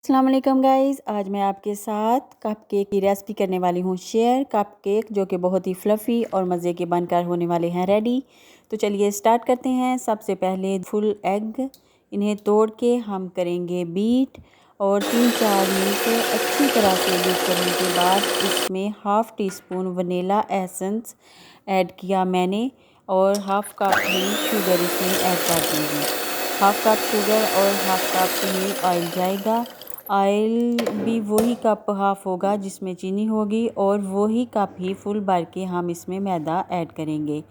अस्सलाम वालेकुम गाइस, आज मैं आपके साथ कप केक की रेसिपी करने वाली हूँ शेयर। कप केक जो कि बहुत ही फ्लफ़ी और मज़े के बनकर होने वाले हैं रेडी। तो चलिए स्टार्ट करते हैं। सबसे पहले फुल एग इन्हें तोड़ के हम करेंगे बीट और 3-4 मिनट अच्छी तरह से बीट करने के बाद इसमें half tea spoon vanilla essence add किया मैंने और हाफ़ कप ही शुगर इसमें ऐड कर दूँगी। हाफ़ कप शुगर और हाफ़ कप ही ऑयल जाएगा। ऑयल भी वही कप हाफ़ होगा जिसमें चीनी होगी और वही कप ही फुल भर के हम इसमें मैदा ऐड करेंगे।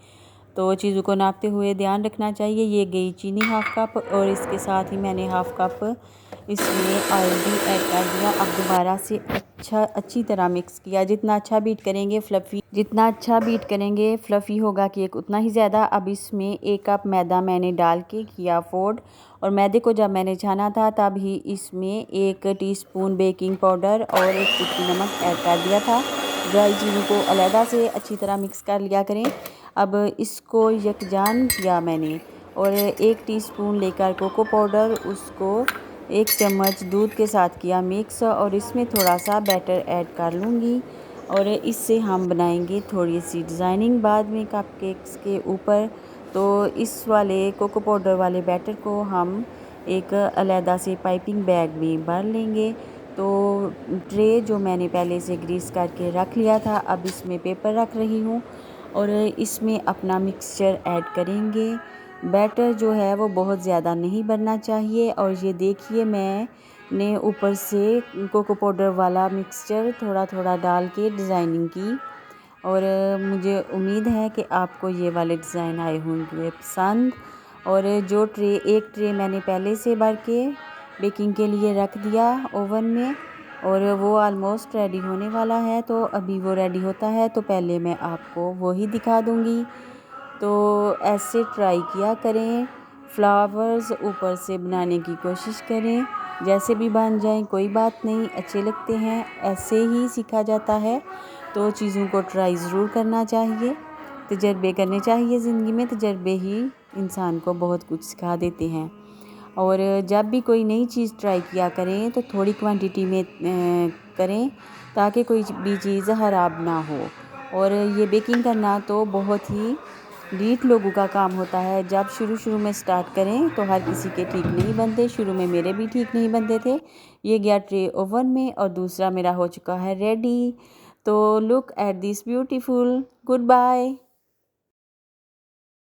तो चीज़ों को नापते हुए ध्यान रखना चाहिए। ये गई चीनी हाफ़ कप और इसके साथ ही मैंने हाफ़ कप इसमें ऑयल भी ऐड कर दिया। अब दोबारा से अच्छी तरह मिक्स किया। जितना अच्छा बीट करेंगे फ्लफ़ी होगा केक उतना ही ज़्यादा। अब इसमें 1 कप मैदा मैंने डाल के किया फोल्ड और मैदे को जब मैंने छाना था तब ही इसमें 1 टीस्पून बेकिंग पाउडर और 1 चुटकी नमक ऐड कर दिया था। ड्राई चीज़ों को अलहदा से अच्छी तरह मिक्स कर लिया करें। अब इसको यकजान किया मैंने और 1 टीस्पून लेकर कोको पाउडर उसको 1 चम्मच दूध के साथ किया मिक्स और इसमें थोड़ा सा बैटर ऐड कर लूँगी और इससे हम बनाएंगे थोड़ी सी डिज़ाइनिंग बाद में कपकेक्स के ऊपर। तो इस वाले कोको पाउडर वाले बैटर को हम एक अलहदा से पाइपिंग बैग में भर लेंगे। तो ट्रे जो मैंने पहले से ग्रीस करके रख लिया था, अब इसमें पेपर रख रही हूँ और इसमें अपना मिक्सचर ऐड करेंगे। बैटर जो है वो बहुत ज़्यादा नहीं बनना चाहिए और ये देखिए मैंने ऊपर से कोको पाउडर वाला मिक्सचर थोड़ा थोड़ा डाल के डिज़ाइनिंग की और मुझे उम्मीद है कि आपको ये वाले डिज़ाइन आए होंगे पसंद। और जो एक ट्रे मैंने पहले से भर के बेकिंग के लिए रख दिया ओवन में और वो ऑलमोस्ट रेडी होने वाला है। तो अभी वो रेडी होता है तो पहले मैं आपको वही दिखा दूँगी। तो ऐसे ट्राई किया करें, फ्लावर्स ऊपर से बनाने की कोशिश करें। जैसे भी बन जाएं कोई बात नहीं, अच्छे लगते हैं, ऐसे ही सीखा जाता है। तो चीज़ों को ट्राई ज़रूर करना चाहिए, तजर्बे करने चाहिए ज़िंदगी में। तजर्बे ही इंसान को बहुत कुछ सिखा देते हैं। और जब भी कोई नई चीज़ ट्राई किया करें तो थोड़ी क्वांटिटी में करें ताकि कोई भी चीज़ ख़राब ना हो। और ये बेकिंग करना तो बहुत ही ढीठ लोगों का काम होता है। जब शुरू में स्टार्ट करें तो हर किसी के ठीक नहीं बनते। शुरू में मेरे भी ठीक नहीं बनते थे। ये गया ट्रे ओवन में और दूसरा मेरा हो चुका है रेडी। तो look at this beautiful. Good bye.